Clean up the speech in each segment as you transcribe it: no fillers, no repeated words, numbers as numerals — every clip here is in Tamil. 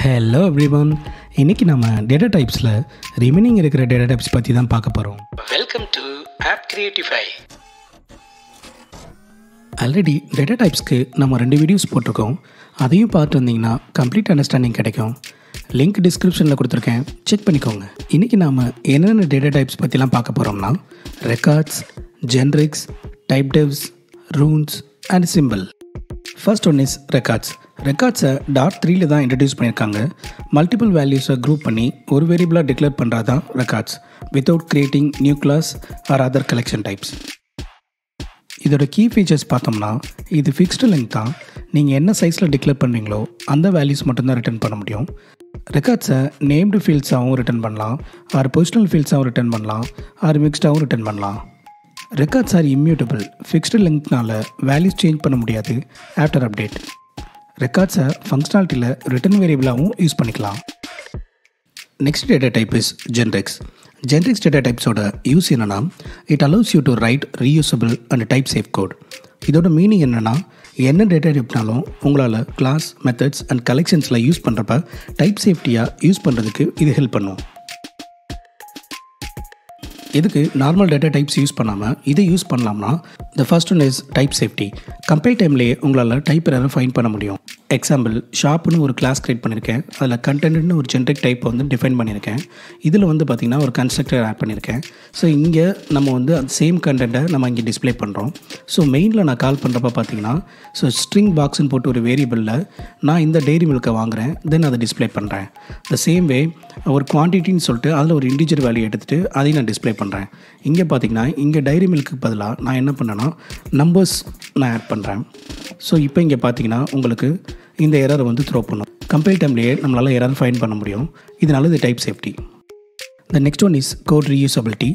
ஹலோ எவ்ரிவன், இன்றைக்கி நம்ம டேட்டா டைப்ஸில் ரிமைனிங் இருக்கிற டேட்டா டைப்ஸ் பற்றி தான் பார்க்க போகிறோம். Welcome to app Creatify. Already data டைப்ஸ்க்கு நம்ம 2 வீடியோஸ் போட்டிருக்கோம். அதையும் பார்த்து வந்தீங்கன்னா கம்ப்ளீட் அண்டர்ஸ்டாண்டிங் கிடைக்கும். லிங்க் டிஸ்கிரிப்ஷனில் கொடுத்துருக்கேன், செக் பண்ணிக்கோங்க. இன்றைக்கி நாம் என்னென்ன டேட்டா டைப்ஸ் பற்றிலாம் பார்க்க போகிறோம்னா records, generics, type defs, runes and symbol. First one is records. ரெக்கார்ட்ஸை .3ல் தான் இன்ட்ரடியூஸ் பண்ணியிருக்காங்க. மல்டிபிள் வேல்யூஸை குரூப் பண்ணி ஒரு வேரியபிளாக டிக்ளேர் பண்ணுறது தான் records, without creating new class or other collection types. இதோட கீ ஃபீச்சர்ஸ் பார்த்தோம்னா இது ஃபிக்ஸ்டு லெங்க் தான். நீங்கள் என்ன சைஸில் டிக்ளேர் பண்ணுறீங்களோ அந்த வேல்யூஸ் மட்டும்தான் ரிட்டர்ன் பண்ண முடியும். ரெக்கார்ட்ஸை நேம்டு ஃபீல்ட்ஸாகவும் ரிட்டர்ன் பண்ணலாம், ஆர் பொசிஷனல் ஃபீல்ட்ஸாகவும் ரிட்டர்ன் பண்ணலாம், ஆர் மிக்ஸ்டாகவும் ரிட்டர்ன் பண்ணலாம். Records are immutable. ஃபிக்ஸ்டு லெங்க்னால வேல்யூஸ் சேஞ்ச் பண்ண முடியாது ஆஃப்டர் அப்டேட். ரெக்கார்ட்ஸை ஃபங்க்ஷனாலிட்டியில் ரிட்டர்ன் வேரியபிளாகவும் யூஸ் பண்ணிக்கலாம். Next data type is generics. Generics data டைப்ஸோட யூஸ் என்னென்னா, it allows you to write reusable and type safe code. இதோட மீனிங் என்னென்னா, என்ன டேட்டா டைப்னாலும் உங்களால் கிளாஸ், மெத்தட்ஸ் அண்ட் கலெக்ஷன்ஸில் யூஸ் பண்ணுறப்ப டைப் சேஃப்டியாக யூஸ் பண்ணுறதுக்கு இது ஹெல்ப் பண்ணும். எதுக்கு நார்மல் டேட்டா டைப்ஸ் யூஸ் பண்ணாமல் இதை யூஸ் பண்ணலாம்னா, the first one is type safety. Compile டைம்லேயே உங்களால் டைப் எரரை ஃபைண்ட் பண்ண முடியும். எக்ஸாம்பிள், ஷாப்னு ஒரு கிளாஸ் கிரியேட் பண்ணியிருக்கேன். அதில் கண்டென்ட்னு ஒரு ஜென்ரிக் டைப் டிஃபைன் பண்ணியிருக்கேன். இதில் பார்த்திங்கன்னா ஒரு கன்ஸ்ட்ரக்டர் ஆட் பண்ணியிருக்கேன். ஸோ இங்கே நம்ம அந்த சேம் கண்டென்ட்டை நம்ம இங்கே டிஸ்பிளே பண்ணுறோம். ஸோ மெயினில் நான் கால் பண்ணுறப்ப பார்த்தீங்கன்னா, ஸோ ஸ்ட்ரிங் பாக்ஸ்ன்னு போட்டு ஒரு வேரியபிளில் நான் இந்த டெய்ரி மில்கை வாங்குகிறேன், தென் அதை டிஸ்பிளே பண்ணுறேன். த சேம் வே ஒரு குவான்டிட்டின்னு சொல்லிட்டு அதில் ஒரு இன்டிஜர் வேல்யூ எடுத்துகிட்டு அதையும் நான் டிஸ்பிளே பண்ணுறேன். இங்கே பார்த்தீங்கன்னா இங்கே டைரி மில்க்கு பதிலாக நான் என்ன பண்ணேன்னா நம்பர்ஸ் நான் ஆட் பண்ணுறேன். ஸோ இப்போ இங்கே பார்த்தீங்கன்னா உங்களுக்கு இந்த எரரை த்ரோ பண்ணும். கம்பைல் டைம்லேயே நம்மளால் எரர் ஃபைண்ட் பண்ண முடியும். இதனால இது type safety. The next one is code reusability.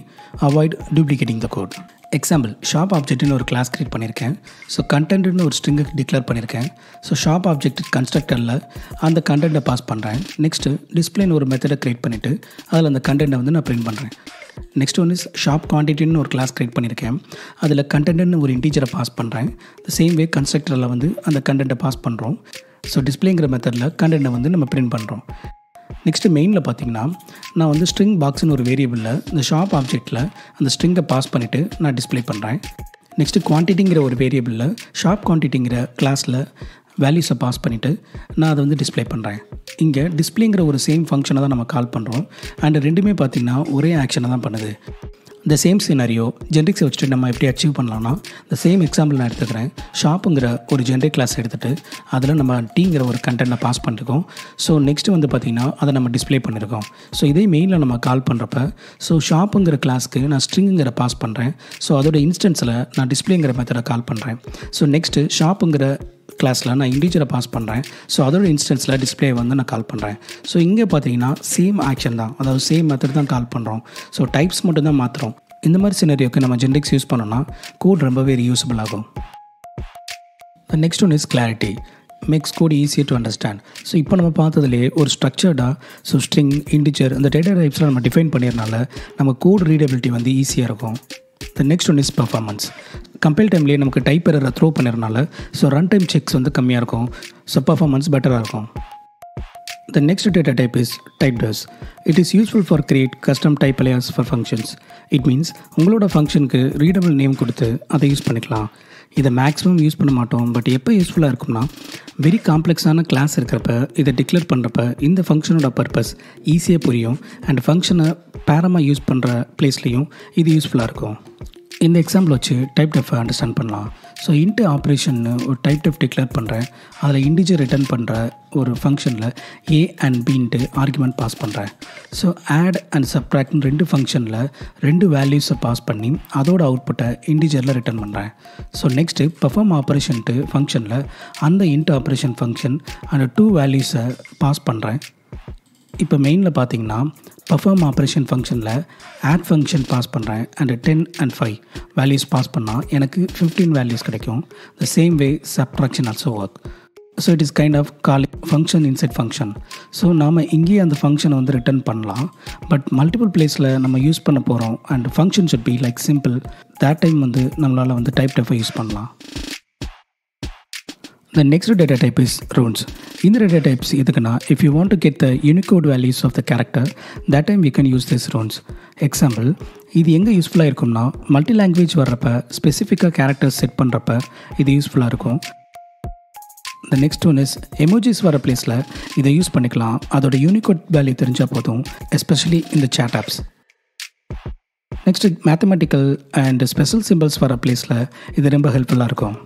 Avoid duplicating the code. Example, shop ஆப்ஜெக்ட்னு ஒரு கிளாஸ் கிரியேட் பண்ணியிருக்கேன். ஸோ கண்டென்ட்னு ஒரு ஸ்ட்ரிங்கை டிக்ளேர் பண்ணியிருக்கேன். ஸோ ஷாப் ஆப்ஜெக்ட் கன்ஸ்ட்ரக்டரில் அந்த கண்டென்ட்டை பாஸ் பண்ணுறேன். நெக்ஸ்ட்டு டிஸ்பிளேன்னு ஒரு மெத்தடை க்ரியேட் பண்ணிவிட்டு அதில் அந்த கண்டென்ட்டை நான் பிரிண்ட் பண்ணுறேன். நெக்ஸ்ட் ஒன் இஸ் ஷாப் குவான்டிட்டின்னு ஒரு கிளாஸ் கிரியேட் பண்ணியிருக்கேன். அதில் கண்டென்ட்னு ஒரு இன்டீஜரை பாஸ் பண்ணுறேன். த சேம் வே கன்ஸ்ட்ரக்டரில் அந்த கண்டென்ட்டை பாஸ் பண்ணுறோம். ஸோ டிஸ்பிளேங்கிற மெத்தடில் கண்டென்ட்டை நம்ம பிரிண்ட் பண்ணுறோம். நெக்ஸ்ட்டு மெயினில் பார்த்தீங்கன்னா நான் ஸ்ட்ரிங் பாக்ஸ்னு ஒரு வேரியபிளில் இந்த ஷாப் ஆப்ஜெக்ட்டில் அந்த ஸ்ட்ரிங்கை பாஸ் பண்ணிவிட்டு நான் டிஸ்பிளே பண்ணுறேன். நெக்ஸ்ட்டு குவான்டிட்டிங்கிற ஒரு வேரியபிளில் ஷாப் குவான்டிட்டிங்கிற கிளாஸில் வேல்யூஸை பாஸ் பண்ணிவிட்டு நான் அதை டிஸ்பிளே பண்ணுறேன். இங்கே டிஸ்பிளேங்கிற ஒரு சேம் ஃபங்க்ஷனை தான் நம்ம கால் பண்ணுறோம். அண்ட் ரெண்டுமே பார்த்திங்கன்னா ஒரே ஆக்ஷனை தான் பண்ணுது. இந்த சேம் சினாரியோ ஜென்ரிக்ஸை வச்சுட்டு நம்ம எப்படி அச்சீவ் பண்ணலாம்னா, இந்த சேம் எக்ஸாம்பிள் நான் எடுத்துக்கிறேன். ஷாப்புங்கிற ஒரு ஜென்ரிக் கிளாஸ் எடுத்துகிட்டு அதில் நம்ம டீங்கிற ஒரு கண்டென்ட்டை பாஸ் பண்ணியிருக்கோம். ஸோ நெக்ஸ்ட்டு பார்த்திங்கன்னா அதை நம்ம டிஸ்பிளே பண்ணியிருக்கோம். ஸோ இதே மெயினில் நம்ம கால் பண்ணுறப்ப ஸோ ஷாப்புங்கிற கிளாஸ்க்கு நான் ஸ்ட்ரிங்குங்கிற பாஸ் பண்ணுறேன். ஸோ அதோட இன்ஸ்டன்ஸில் நான் டிஸ்பிளேங்கிற மெத்தடை கால் பண்ணுறேன். ஸோ நெக்ஸ்ட்டு ஷாப்புங்கிற கிளாஸில் நான் இன்டீஜரை பாஸ் பண்ணுறேன். ஸோ அதோட இன்ஸ்டன்ஸில் டிஸ்பிளே நான் கால் பண்ணுறேன். ஸோ இங்கே பார்த்தீங்கன்னா சேம் ஆக்ஷன் தான், அதாவது சேம் மெத்தட் தான் கால் பண்ணுறோம். ஸோ டைப்ஸ் மட்டும் தான் மாற்றுறோம். இந்த மாதிரி சினரியோக்கு நம்ம ஜென்ரிக்ஸ் யூஸ் பண்ணோம்னா கோட் ரொம்பவே ரீயூசபிள் ஆகும். Next one is clarity. Makes code easier to understand. So இப்போ நம்ம பார்த்ததுலேயே ஒரு ஸ்ட்ரக்சர்டாக ஸோ ஸ்ட்ரிங், இன்டிஜர் அந்த டேட்டா டைப்ஸில் நம்ம டிஃபைன் பண்ணிடுறனால நம்ம கோட் ரீடபிலிட்டி ஈஸியாக இருக்கும். The next one is performance. Compile டைம்லேயே நமக்கு டைப் எரரை த்ரோ பண்ணிடுறனால ஸோ ரன் டைம் செக்ஸ் கம்மியாக இருக்கும். ஸோ பர்ஃபார்மன்ஸ் பெட்டராக இருக்கும். The next data type is type does. It is useful for create custom type layers for functions. It means உங்களோட ஃபங்க்ஷனுக்கு ரீடபிள் நேம் கொடுத்து அதை யூஸ் பண்ணிக்கலாம். இதை மேக்ஸிமம் யூஸ் பண்ண மாட்டோம். பட் எப்போ யூஸ்ஃபுல்லாக இருக்கும்னா, வெரி காம்ப்ளெக்ஸான கிளாஸ் இருக்கிறப்ப இதை டிக்ளேர் பண்ணுறப்ப இந்த ஃபங்க்ஷனோட பர்பஸ் ஈஸியாக புரியும். அண்ட் ஃபங்க்ஷனை பேரமாக யூஸ் பண்ணுற பிளேஸ்லேயும் இது யூஸ்ஃபுல்லாக இருக்கும். இந்த எக்ஸாம்பிள் வச்சு டைப் டெஃபை அண்டர்ஸ்டாண்ட் பண்ணலாம். ஸோ இன்ட்டு ஆப்ரேஷன்னு ஒரு டைப் டெஃப் டிக்ளேர் பண்ணுறேன். அதில் இன்டிஜர் ரிட்டர்ன் பண்ணுற ஒரு ஃபங்க்ஷனில் ஏ அண்ட் பின்ட்டு ஆர்குமெண்ட் பாஸ் பண்ணுறேன். ஸோ ஆட் அண்ட் சப்ட்ராக்ட்னு 2 ஃபங்க்ஷனில் 2 வேல்யூஸை பாஸ் பண்ணி அதோட அவுட்புட்டை இன்டிஜரில் ரிட்டர்ன் பண்ணுறேன். ஸோ நெக்ஸ்ட்டு பெர்ஃபார்ம் ஆப்ரேஷன்ட்டு ஃபங்க்ஷனில் அந்த இன்ட் ஆப்ரேஷன் ஃபங்க்ஷன் அந்த 2 வேல்யூஸை பாஸ் பண்ணுறேன். இப்போ மெயினில் பார்த்தீங்கன்னா பர்ஃபார்ம் ஆப்ரேஷன் ஃபங்க்ஷனில் ஆட் ஃபங்க்ஷன் பாஸ் பண்ணுறேன். அண்ட் 10 and 5 வேல்யூஸ் பாஸ் பண்ணால் எனக்கு 15 வேல்யூஸ் கிடைக்கும். The same way subtraction also work. So it is kind of calling function inside function. So நாம் இங்கேயே அந்த ஃபங்க்ஷனை ரிட்டர்ன் பண்ணலாம். பட் மல்டிபிள் பிளேஸில் நம்ம யூஸ் பண்ண போகிறோம். And function should be like simple. That time நம்மளால் டைப் டெஃபை யூஸ் பண்ணலாம். The next data type is runes. In the data types, if you want to get the Unicode values of the character, that time we can use these runes. Example, இது எங்கே யூஸ்ஃபுல்லாக இருக்கும்னா மல்டி லாங்குவேஜ் வர்றப்ப ஸ்பெசிஃபிக்காக கேரக்டர்ஸ் செட் பண்ணுறப்ப இது யூஸ்ஃபுல்லாக இருக்கும். The next one is emojis வர பிளேஸில் இதை யூஸ் பண்ணிக்கலாம். அதோட யூனிகோட் வேல்யூ தெரிஞ்சால் போதும், எஸ்பெஷலி இந்த chat apps. Next mathematical and special symbols வர பிளேஸில் இது ரொம்ப ஹெல்ப்ஃபுல்லாக இருக்கும்.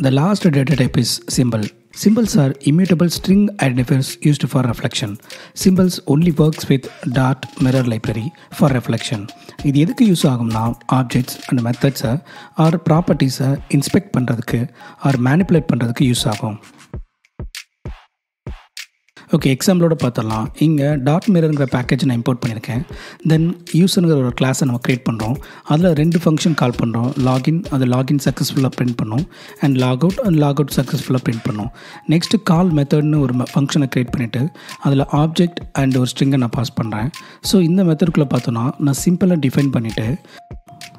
The last data type is symbol. Symbols are immutable string identifiers used for reflection. Symbols only works with dot mirror library for reflection. இது எதுக்கு யூஸ் ஆகும்னா ஆப்ஜெக்ட்ஸ் அண்ட் மெத்தட்ஸை ஆர் ப்ராப்பர்ட்டிஸை இன்ஸ்பெக்ட் பண்ணுறதுக்கு ஆர் மேனிப்புலேட் பண்ணுறதுக்கு யூஸ் ஆகும். ஓகே, எக்ஸாம்பிளோட பார்த்துடலாம். இங்கே டாட் மிரருங்கிற பேக்கேஜ் நான் இம்போர்ட் பண்ணியிருக்கேன். தென் யூஸருங்கிற ஒரு கிளாஸை நம்ம க்ரியேட் பண்ணுறோம். அதில் 2 ஃபங்க்ஷன் கால் பண்ணுறோம். லாகின், அது லாகின் சக்ஸஸ்ஃபுல்லாக பிரிண்ட் பண்ணோம். அண்ட் லாக் அவுட் சக்ஸஸ்ஃபுல்லாக பிரிண்ட் பண்ணோம். நெக்ஸ்ட்டு கால் மெத்தட்னு ஒரு ஃபங்க்ஷனை க்ரியேட் பண்ணிவிட்டு அதில் ஆப்ஜெக்ட் அண்ட் ஒரு ஸ்ட்ரிங்கை நான் பாஸ் பண்ணுறேன். ஸோ இந்த மெத்தடுக்குள்ளே பார்த்தோன்னா நான் சிம்பிளாக டிஃபைன் பண்ணிவிட்டு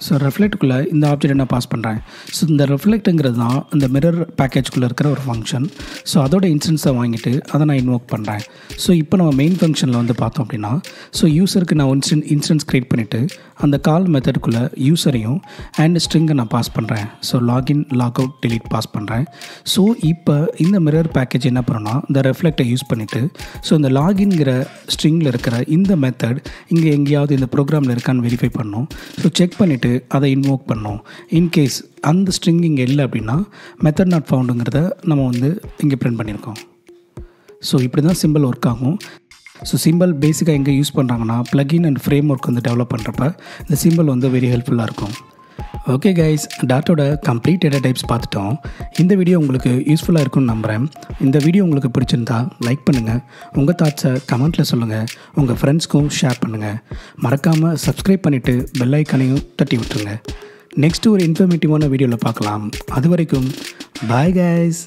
ஸோ ரெஃப்ளெக்ட்டுக்குள்ளே இந்த ஆப்ஜெக்ட் நான் பாஸ் பண்ணுறேன். ஸோ இந்த ரெஃப்ளெக்ட்டுங்கிறது தான் இந்த மிரர் பேக்கேஜ்குள்ளே இருக்கிற ஒரு ஃபங்க்ஷன். ஸோ அதோட இன்ஸ்டன்ஸை வாங்கிட்டு அதை நான் இன்வோக் பண்ணுறேன். ஸோ இப்போ நம்ம மெயின் ஃபங்க்ஷனில் வந்து பார்த்தோம் அப்படின்னா ஸோ யூஸருக்கு நான் இன்ஸ்டன்ஸ் க்ரியேட் பண்ணிவிட்டு அந்த கால் மெத்தடுக்குள்ளே யூஸரையும் அண்ட் ஸ்ட்ரிங்கை நான் பாஸ் பண்ணுறேன். So login, log out, delete pass பண்ணுறேன். ஸோ இப்போ இந்த மிரர் பேக்கேஜ் என்ன பண்ணோன்னா இந்த ரெஃப்ளெக்டை யூஸ் பண்ணிவிட்டு ஸோ இந்த லாகின்கிற ஸ்ட்ரிங்கில் இருக்கிற இந்த மெத்தட் இங்கே எங்கேயாவது இந்த ப்ரோக்ராமில் இருக்கான்னு வெரிஃபை பண்ணணும். ஸோ செக் பண்ணிவிட்டு அதை இன்வோக் பண்ணோம். இன்கேஸ் அந்த ஸ்ட்ரிங் இங்கே இல்லை அப்படின்னா மெத்தட் நாட் ஃபவுண்டுங்கிறத நம்ம வந்து இங்கே பிரிண்ட் பண்ணியிருக்கோம். ஸோ இப்படி தான் சிம்பிள் ஒர்க் ஆகும். ஸோ சிம்பிள் பேசிக்காக எங்கே யூஸ் பண்ணுறாங்கன்னா ப்ளகின் அண்ட் ஃப்ரேம் ஒர்க் வந்து டெவலப் பண்ணுறப்ப இந்த சிம்பிள் வந்து வெரி ஹெல்ப்ஃபுல்லாக இருக்கும். ஓகே கைஸ், டாட்டோட கம்ப்ளீட் டேட்டா டைப்ஸ் பார்த்துட்டோம். இந்த வீடியோ உங்களுக்கு யூஸ்ஃபுல்லாக இருக்கும்னு நம்புகிறேன். இந்த வீடியோ உங்களுக்கு பிடிச்சிருந்தா லைக் பண்ணுங்கள், உங்கள் தாட்ஸை கமெண்ட்டில் சொல்லுங்கள், உங்கள் ஃப்ரெண்ட்ஸ்க்கும் ஷேர் பண்ணுங்கள். மறக்காமல் சப்ஸ்கிரைப் பண்ணிவிட்டு பெல் ஐக்கானையும் தட்டி விட்டுருங்க. நெக்ஸ்ட்டு ஒரு இன்ஃபர்மேட்டிவான வீடியோவில் பார்க்கலாம். அது வரைக்கும் பாய் கைஸ்.